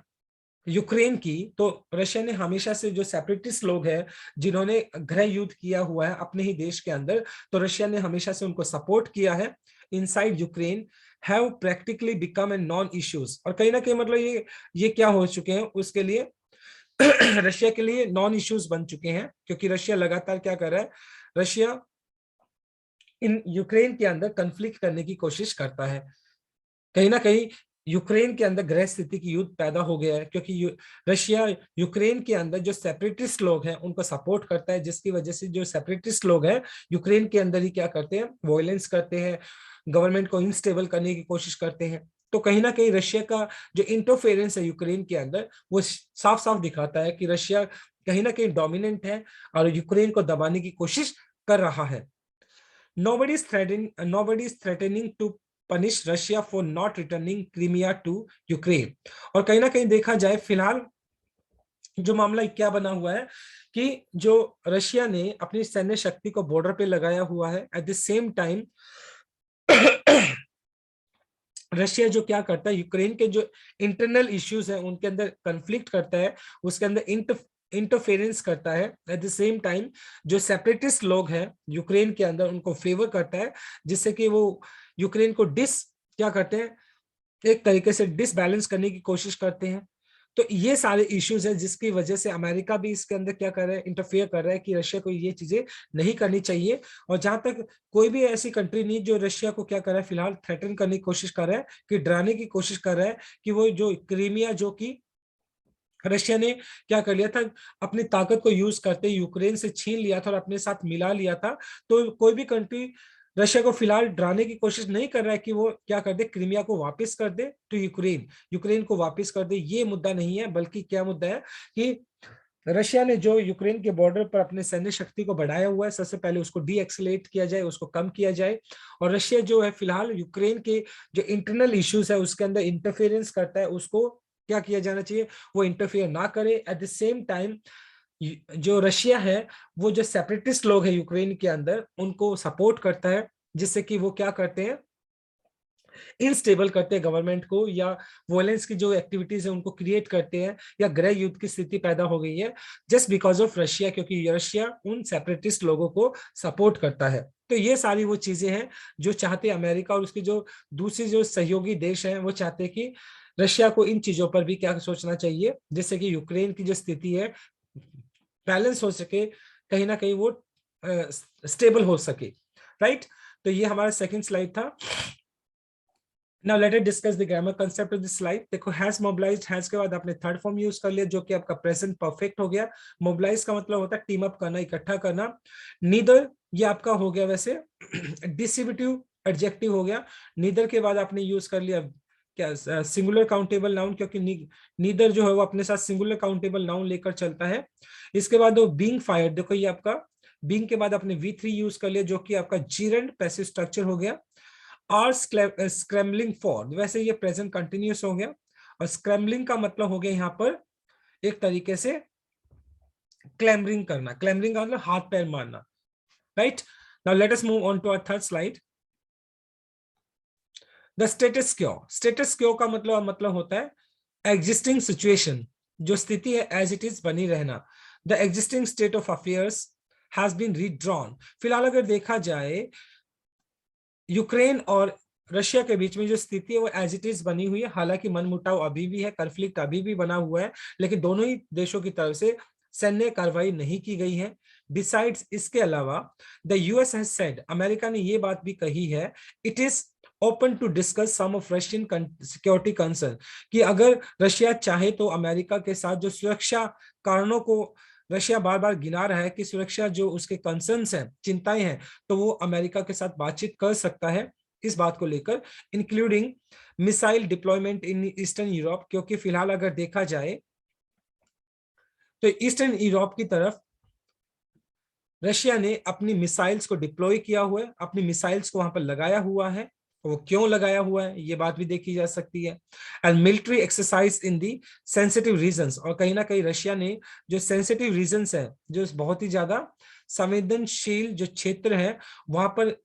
यूक्रेन की, तो रशिया ने हमेशा से जो सेपरेटिस्ट लोग हैं जिन्होंने गृह युद्ध किया हुआ है अपने ही देश के अंदर, तो रशिया ने हमेशा से उनको सपोर्ट किया है। Inside Ukraine have practically become a non issues, और कहीं ना कहीं मतलब ये क्या हो चुके हैं उसके लिए रशिया के लिए नॉन इश्यूज बन चुके हैं, क्योंकि रशिया लगातार क्या कर रहा है, रशिया इन यूक्रेन के अंदर कन्फ्लिक्ट करने की कोशिश करता है। कहीं ना कहीं यूक्रेन के अंदर गृह स्थिति की युद्ध पैदा हो गया है, क्योंकि रशिया यूक्रेन के अंदर जो सेपरेटिस्ट लोग हैं उनको सपोर्ट करता है, जिसकी वजह से जो सेपरेटिस्ट लोग हैं यूक्रेन के अंदर ही क्या करते हैं, वॉयलेंस करते हैं, गवर्नमेंट को इंस्टेबल करने की कोशिश करते हैं। तो कहीं ना कहीं रशिया का जो इंटरफेरेंस है यूक्रेन के अंदर, वो साफ साफ दिखाता है कि रशिया कहीं ना कहीं डोमिनेंट है और यूक्रेन को दबाने की कोशिश कर रहा है। Nobody is threatening to punish Russia for not returning Crimea to Ukraine। और कहीं ना कहीं देखा जाए फिलहाल जो मामला क्या बना हुआ है कि जो रशिया ने अपनी सैन्य शक्ति को बॉर्डर पे लगाया हुआ है, at the same time Russia जो क्या करता है, यूक्रेन के जो इंटरनल इश्यूज है उनके अंदर कंफ्लिक्ट करता है, उसके अंदर इंटरफेरेंस करता है। एट द सेम टाइम जो सेपरेटिस्ट लोग हैं यूक्रेन के अंदर उनको फेवर करता है, जिससे कि वो यूक्रेन को क्या करते हैं, एक तरीके से डिसबैलेंस करने की कोशिश करते हैं। तो ये सारे इश्यूज है जिसकी वजह से अमेरिका भी इसके अंदर क्या कर रहा है, इंटरफेयर कर रहा है कि रशिया को ये चीजें नहीं करनी चाहिए। और जहां तक कोई भी ऐसी कंट्री नहीं जो रशिया को क्या कर रहा है, फिलहाल थ्रेटन करने की कोशिश कर रहा है, कि डराने की कोशिश कर रहा है कि वो जो क्रीमिया जो कि रशिया ने क्या कर लिया था, अपनी ताकत को यूज करते यूक्रेन से छीन लिया था और अपने साथ मिला लिया था। तो कोई भी कंट्री रशिया को फिलहाल डराने की कोशिश नहीं कर रहा है कि वो क्या कर दे, क्रीमिया को वापस कर दे तो यूक्रेन यूक्रेन को वापस कर दे। ये मुद्दा नहीं है, बल्कि क्या मुद्दा है कि रशिया ने जो यूक्रेन के बॉर्डर पर अपने सैन्य शक्ति को बढ़ाया हुआ है, सबसे पहले उसको डीएक्सलेट किया जाए, उसको कम किया जाए। और रशिया जो है फिलहाल यूक्रेन के जो इंटरनल इश्यूज है उसके अंदर इंटरफेरेंस करता है, उसको क्या किया जाना चाहिए, वो इंटरफेयर ना करे। एट द सेम टाइम जो रशिया है वो जो सेपरेटिस्ट लोग हैं यूक्रेन के अंदर उनको सपोर्ट करता है, जिससे कि वो क्या करते हैं, इनस्टेबल करते हैं गवर्नमेंट को, या वोलेंस की जो एक्टिविटीज है उनको क्रिएट करते हैं, या गृह युद्ध की स्थिति पैदा हो गई है जस्ट बिकॉज ऑफ रशिया, क्योंकि रशिया उन सेपरेटिस्ट लोगों को सपोर्ट करता है। तो ये सारी वो चीजें हैं जो चाहते अमेरिका और उसके जो दूसरी जो सहयोगी देश हैं वो चाहते हैं कि रशिया को इन चीजों पर भी क्या सोचना चाहिए, जिससे कि यूक्रेन की जो स्थिति है बैलेंस हो सके, कहीं ना कहीं वो स्टेबल हो सके। राइट, तो ये हमारा सेकंड स्लाइड था। Now let us discuss the grammar concept of this slide। देखो has mobilized, has के बाद आपने थर्ड फॉर्म यूज कर लिया जो कि आपका प्रेजेंट परफेक्ट हो गया। मोबिलाइज का मतलब होता है टीम अप करना, इकट्ठा करना। नीदर ये आपका हो गया वैसे डिस्ट्रीब्यूटिव एडजेक्टिव हो गया। नीदर के बाद आपने यूज कर लिया क्या, सिंगुलर काउंटेबल नाउन, क्योंकि नीदर जो है वो अपने साथ सिंगुलर काउंटेबल नाउन लेकर चलता है। इसके बाद वो बीइंग फायर्ड, देखो ये आपका बीइंग के बाद आपने V3 यूज कर लिया जो कि आपका जीरेंड पैसिव स्ट्रक्चर हो गया। आर स्क्रैम्बलिंग फॉर, वैसे ये प्रेजेंट कंटिन्यूस हो गया। और स्क्रैम्बलिंग का मतलब हो गया यहाँ पर एक तरीके से क्लैम्बरिंग करना, क्लैम्बरिंग का मतलब हाथ पैर मारना, right. Now let us move on to our third slide. The status quo, status quo का मतलब होता है एग्जिस्टिंग सिचुएशन, जो स्थिति है एज इट इज बनी रहना। The existing state of affairs has been redrawn. फिलहाल अगर देखा जाए यूक्रेन और रशिया के बीच में जो स्थिति है वो एज इट इज बनी हुई है, हालांकि मनमुटाव अभी भी है, कन्फ्लिक्ट अभी भी बना हुआ है, लेकिन दोनों ही देशों की तरफ से सैन्य कार्रवाई नहीं की गई है। बिसाइड्स इसके अलावा the US has said, America ने ये बात भी कही है, it is open to discuss some of Russian security concern, कि अगर रशिया चाहे तो अमेरिका के साथ जो सुरक्षा कारणों को रशिया बार बार गिना रहा है कि सुरक्षा जो उसके कंसर्न्स हैं, चिंताएं हैं, तो वो अमेरिका के साथ बातचीत कर सकता है इस बात को लेकर, including missile deployment in eastern Europe. क्योंकि फिलहाल अगर देखा जाए तो ईस्टर्न यूरोप की तरफ रशिया ने अपनी मिसाइल्स को डिप्लॉय किया हुआ है, अपनी मिसाइल्स को वहां पर लगाया हुआ है। वो क्यों लगाया हुआ है ये बात भी देखी जा सकती है। And military exercise in the sensitive regions, और कहीं ना कहीं रशिया ने जो सेंसिटिव रीजन्स है, जो बहुत ही ज्यादा संवेदनशील जो क्षेत्र है, वहां पर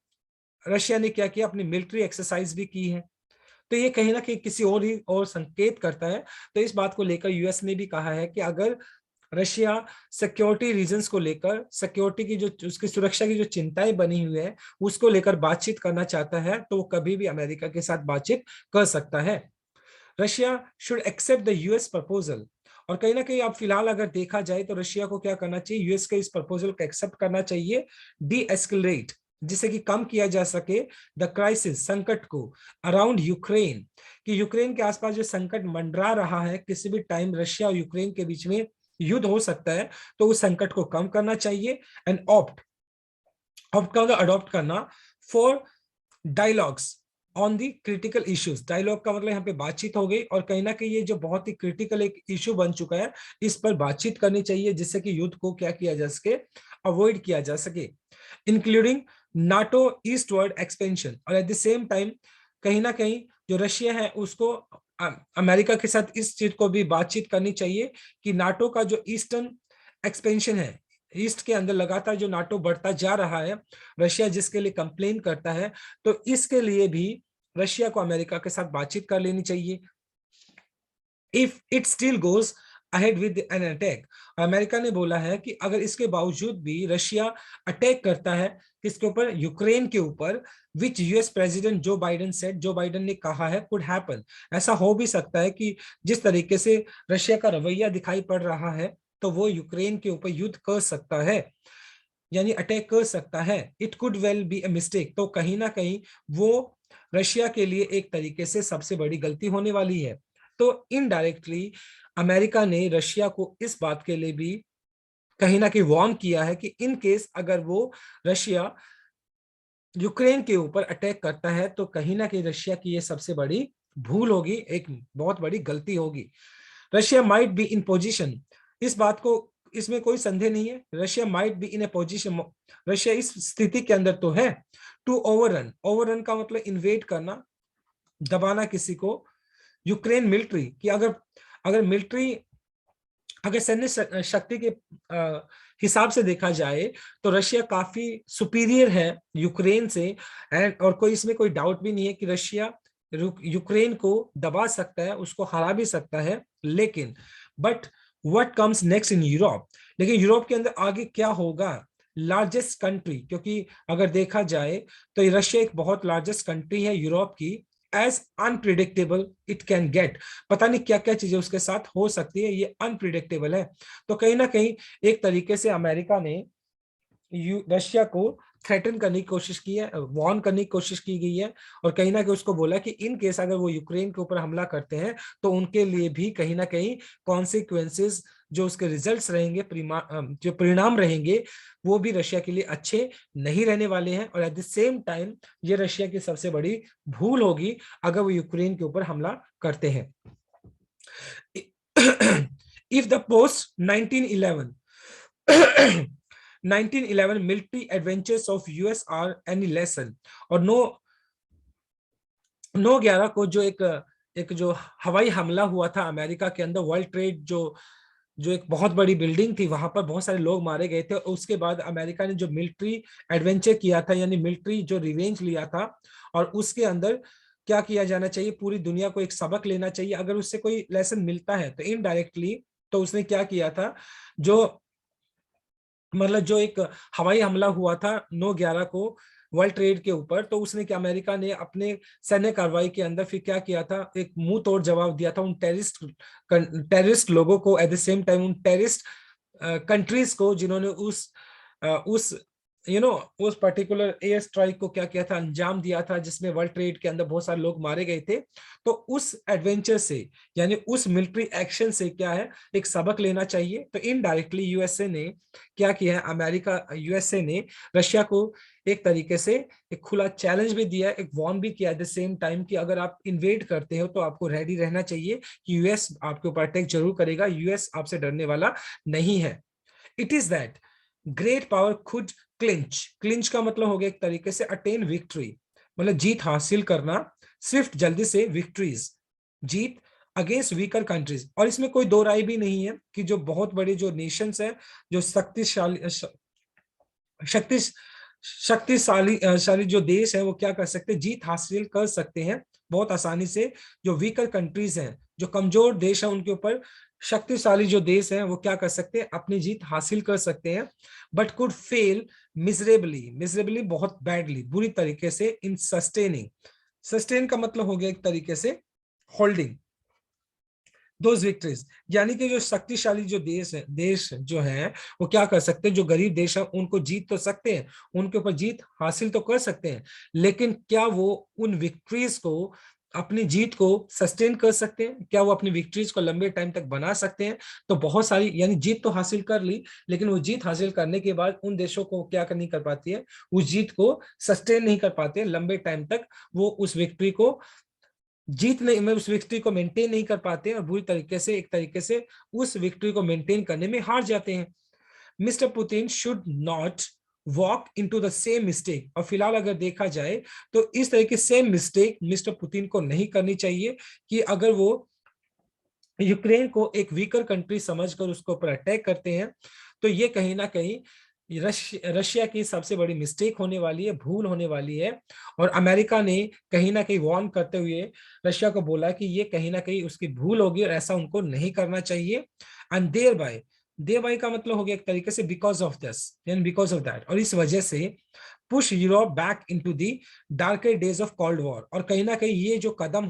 रशिया ने क्या किया, अपनी मिलिट्री एक्सरसाइज भी की है। तो ये कहीं ना कहीं किसी और ही और संकेत करता है। तो इस बात को लेकर यूएस ने भी कहा है कि अगर रशिया सिक्योरिटी रीजंस को लेकर, सिक्योरिटी की जो उसकी सुरक्षा की जो चिंताएं बनी हुई है उसको लेकर बातचीत करना चाहता है, तो वो कभी भी अमेरिका के साथ बातचीत कर सकता है। Russia should accept the US proposal, और कहीं ना कहीं अब फिलहाल अगर देखा जाए तो रशिया को क्या करना चाहिए, यूएस के इस प्रपोजल को एक्सेप्ट करना चाहिए, डी एस्केलेट, जिससे कि कम किया जा सके द क्राइसिस, संकट को अराउंड यूक्रेन, कि यूक्रेन के आसपास जो संकट मंडरा रहा है, किसी भी टाइम रशिया और यूक्रेन के बीच में युद्ध हो सकता है, तो उस संकट को कम करना चाहिए। एंड ऑप्ट ऑप्ट का अडॉप्ट करना for dialogues on the critical issues. Dialogue का मतलब यहाँ पे बातचीत हो गई, और कहीं ना कहीं ये जो बहुत ही क्रिटिकल एक इश्यू बन चुका है, इस पर बातचीत करनी चाहिए, जिससे कि युद्ध को क्या किया जा सके, अवॉइड किया जा सके, इंक्लूडिंग नाटो ईस्टवर्ड एक्सपेंशन। और एट द सेम टाइम कहीं ना कहीं जो रशिया है उसको अमेरिका के साथ इस चीज को भी बातचीत करनी चाहिए कि नाटो का जो ईस्टर्न एक्सपेंशन है, ईस्ट के अंदर लगातार जो नाटो बढ़ता जा रहा है, रशिया जिसके लिए कंप्लेन करता है, तो इसके लिए भी रशिया को अमेरिका के साथ बातचीत कर लेनी चाहिए। If it still goes ahead with an attack, America ने बोला है कि अगर इसके बावजूद भी रशिया अटैक करता है किसके ऊपर, यूक्रेन के ऊपर, which US president Joe Biden said, Joe Biden ने कहा है कुड हैपन, ऐसा हो भी सकता है कि जिस तरीके से रशिया का रवैया दिखाई पड़ रहा है, तो वो यूक्रेन के ऊपर युद्ध कर सकता है, यानी अटैक कर सकता है। It could well be a mistake, तो कहीं ना कहीं वो रशिया के लिए एक तरीके से सबसे बड़ी गलती होने वाली है। तो इनडायरेक्टली अमेरिका ने रशिया को इस बात के लिए भी कहीं ना कहीं वार्न किया है कि इन केस अगर वो रशिया यूक्रेन के ऊपर अटैक करता है, तो कहीं ना कहीं रशिया की ये सबसे बड़ी भूल होगी, एक बहुत बड़ी गलती होगी। Russia might be in position, इस बात को, इसमें कोई संदेह नहीं है, Russia might be in A position, Russia इस स्थिति के अंदर तो है, टू ओवररन, ओवररन का मतलब इन्वेड करना, दबाना किसी को, यूक्रेन मिलिट्री, कि अगर अगर मिलिट्री, अगर सैन्य शक्ति के हिसाब से देखा जाए तो रशिया काफी सुपीरियर है यूक्रेन से, एंड और कोई इसमें कोई डाउट भी नहीं है कि रशिया यूक्रेन को दबा सकता है, उसको हरा भी सकता है। लेकिन but what comes next in Europe, लेकिन यूरोप के अंदर आगे क्या होगा, लार्जेस्ट कंट्री, क्योंकि अगर देखा जाए तो रशिया एक बहुत लार्जेस्ट कंट्री है यूरोप की, as unpredictable it can get, पता नहीं क्या क्या चीजें उसके साथ हो सकती है, ये अनप्रिडिक्टेबल है। तो कहीं ना कहीं एक तरीके से अमेरिका ने रशिया को थ्रेटन करने की कोशिश की है, वार्न करने की कोशिश की गई है, और कहीं ना कहीं उसको बोला कि इन केस अगर वो यूक्रेन के ऊपर हमला करते हैं, तो उनके लिए भी कहीं ना कहीं कॉन्सिक्वेंसेस, जो उसके रिजल्ट्स रहेंगे, जो परिणाम रहेंगे, वो भी रशिया के लिए अच्छे नहीं रहने वाले हैं। और एट द सेम टाइम ये रशिया की सबसे बड़ी भूल होगी अगर वो यूक्रेन के ऊपर हमला करते हैं। If the post 1911 1911 military adventures of US are any lesson, और 9/11 को जो एक एक जो हवाई हमला हुआ था अमेरिका के अंदर, वर्ल्ड ट्रेड जो जो एक बहुत बड़ी बिल्डिंग थी, वहां पर बहुत सारे लोग मारे गए थे। उसके बाद अमेरिका ने जो मिलिट्री एडवेंचर किया था, यानी मिलिट्री जो रिवेंज लिया था, और उसके अंदर क्या किया जाना चाहिए, पूरी दुनिया को एक सबक लेना चाहिए, अगर उससे कोई लेसन मिलता है तो इनडायरेक्टली। तो उसने क्या किया था, जो मतलब जो एक हवाई हमला हुआ था 9/11 को वर्ल्ड ट्रेड के ऊपर, तो उसने क्या, अमेरिका ने अपने सैन्य कार्रवाई के अंदर फिर क्या किया था, एक मुंह तोड़ जवाब दिया था उन टेररिस्ट लोगों को, एट द सेम टाइम उन टेररिस्ट कंट्रीज को जिन्होंने उस उस पर्टिकुलर एयर स्ट्राइक को क्या किया था, अंजाम दिया था, जिसमें वर्ल्ड ट्रेड के अंदर बहुत सारे लोग मारे गए थे। तो उस एडवेंचर से, यानी उस मिलिट्री एक्शन से क्या है, एक सबक लेना चाहिए। तो इनडायरेक्टली यूएसए ने क्या किया है, यूएसए ने रशिया को एक तरीके से एक खुला चैलेंज भी दिया, एक वार्न भी किया एट द सेम टाइम कि अगर आप इन्वेड करते हो तो आपको रेडी रहना चाहिए कि यूएस आपके ऊपर अटैक जरूर करेगा, यूएस आपसे डरने वाला नहीं है। It is that great power खुद क्लिंच, क्लिंच का मतलब हो गया एक तरीके से अटेन विक्ट्री, मतलब जीत हासिल करना, स्विफ्ट जल्दी से विक्ट्रीज, जीत अगेंस्ट वीकर कंट्रीज। और इसमें कोई दो राय भी नहीं है कि जो बहुत बड़े जो नेशंस है, जो शक्ति शक्तिशाली जो देश है, वो क्या कर सकते हैं, जीत हासिल कर सकते हैं बहुत आसानी से। जो वीकर कंट्रीज हैं, जो कमजोर देश है, उनके ऊपर शक्तिशाली जो देश है वो क्या कर सकते हैं, अपनी जीत हासिल कर सकते हैं। But could fail miserably, miserably बहुत बैडली, बुरी तरीके से, इन सस्टेनिंग, सस्टेन का मतलब हो गया एक तरीके से होल्डिंग दोज विक्ट्रीज, यानी कि जो शक्तिशाली जो देश जो है वो क्या कर सकते हैं, जो गरीब देश है उनको जीत तो सकते हैं, उनके ऊपर जीत हासिल तो कर सकते हैं, लेकिन क्या वो उन विक्ट्रीज को, अपनी जीत को सस्टेन कर सकते हैं, क्या वो अपनी विक्ट्रीज को लंबे टाइम तक बना सकते हैं। तो बहुत सारी, यानी जीत तो हासिल कर ली, लेकिन वो जीत हासिल करने के बाद उन देशों को क्या नहीं कर पाती है, उस जीत को सस्टेन नहीं कर पाते लंबे टाइम तक, वो उस विक्ट्री को जीत नहीं, में उस विक्ट्री को मेंटेन नहीं कर पाते और बुरी तरीके से, एक तरीके से उस विक्ट्री को मेंटेन करने में हार जाते हैं। Mister Putin should not walk into the same mistake, और फिलहाल अगर देखा जाए तो इस तरह की सेम मिस्टेक मिस्टर पुतिन को नहीं करनी चाहिए, कि अगर वो यूक्रेन को एक वीकर कंट्री समझकर उसके ऊपर अटैक करते हैं, तो ये कहीं ना कहीं रशिया की सबसे बड़ी मिस्टेक होने वाली है, भूल होने वाली है। और अमेरिका ने कहीं ना कहीं वार्न करते हुए रशिया को बोला कि ये कहीं ना कहीं उसकी भूल होगी और ऐसा उनको नहीं करना चाहिए। एंड देयर बाय का मतलब हो गया एक तरीके से बिकॉज ऑफ दिस, यानी बिकॉज ऑफ दैट, और इस वजह से push Europe back into the darker days of cold war. और कहीं ना कहीं ये जो कदम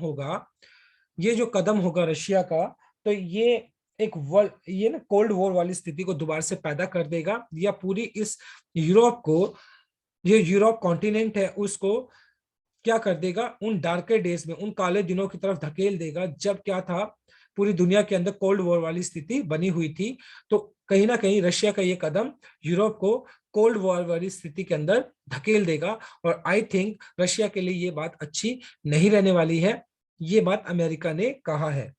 होगा रशिया का, तो ये एक वर्ल्ड, ये ना कोल्ड वॉर वाली स्थिति को दोबारा से पैदा कर देगा, या पूरी इस यूरोप को, ये यूरोप कॉन्टिनेंट है उसको क्या कर देगा, उन डार्कर डेज में, उन काले दिनों की तरफ धकेल देगा, जब क्या था, पूरी दुनिया के अंदर कोल्ड वॉर वाली स्थिति बनी हुई थी। तो कहीं ना कहीं रशिया का ये कदम यूरोप को कोल्ड वॉर वाली स्थिति के अंदर धकेल देगा, और आई थिंक रशिया के लिए ये बात अच्छी नहीं रहने वाली है। ये बात अमेरिका ने कहा है।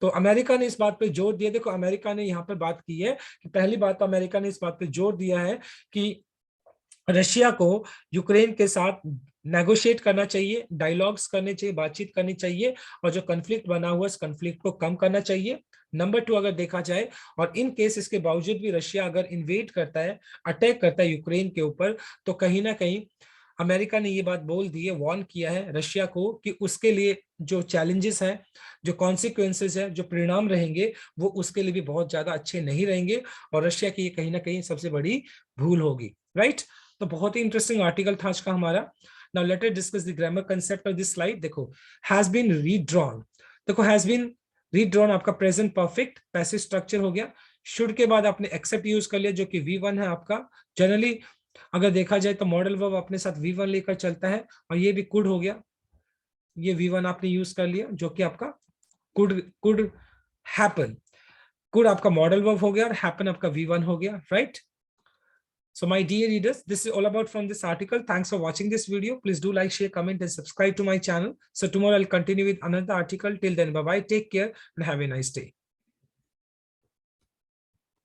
तो अमेरिका ने इस बात पे जोर दिया, देखो अमेरिका ने यहाँ पर बात की है कि पहली बात तो अमेरिका ने इस बात पे जोर दिया है कि रशिया को यूक्रेन के साथ नेगोशिएट करना चाहिए, डायलॉग्स करने चाहिए, बातचीत करनी चाहिए, और जो कन्फ्लिक्ट बना हुआ है इस कन्फ्लिक्ट को कम करना चाहिए। नंबर 2, अगर देखा जाए, और इन केस इसके बावजूद भी रशिया अगर इन्वेड करता है, अटैक करता है यूक्रेन के ऊपर, तो कहीं ना कहीं अमेरिका ने ये बात बोल दी है, वार्न किया है रशिया को कि उसके लिए जो चैलेंजेस हैं, जो कॉन्सिक्वेंसेस है, जो परिणाम रहेंगे, वो उसके लिए भी बहुत ज्यादा अच्छे नहीं रहेंगे, और रशिया की ये कहीं ना कहीं सबसे बड़ी भूल होगी, राइट। तो बहुत ही इंटरेस्टिंग आर्टिकल था आज का हमारा। Now let us discuss the grammar concept of this slide. देखो, हैज बीन रीड्रॉन, देखो हैज बीन रीड्रॉन आपका प्रेजेंट परफेक्ट पैसिव स्ट्रक्चर हो गया। शुड के बाद आपने एक्सेप्ट यूज कर लिया, जो कि V1 है आपका। जनरली अगर देखा जाए तो मॉडल वर्ब अपने साथ V1 लेकर चलता है, और ये भी कुड हो गया, ये V1 आपने यूज कर लिया, जो कि आपका कुड हैपन, कुड आपका मॉडल वर्ब हो गया और हैपन आपका V1 हो गया, right. So my dear readers, this is all about from this article. Thanks for watching this video. Please do like, share, comment and subscribe to my channel. So tomorrow I'll continue with another article. Till then, bye bye, take care and have a nice day.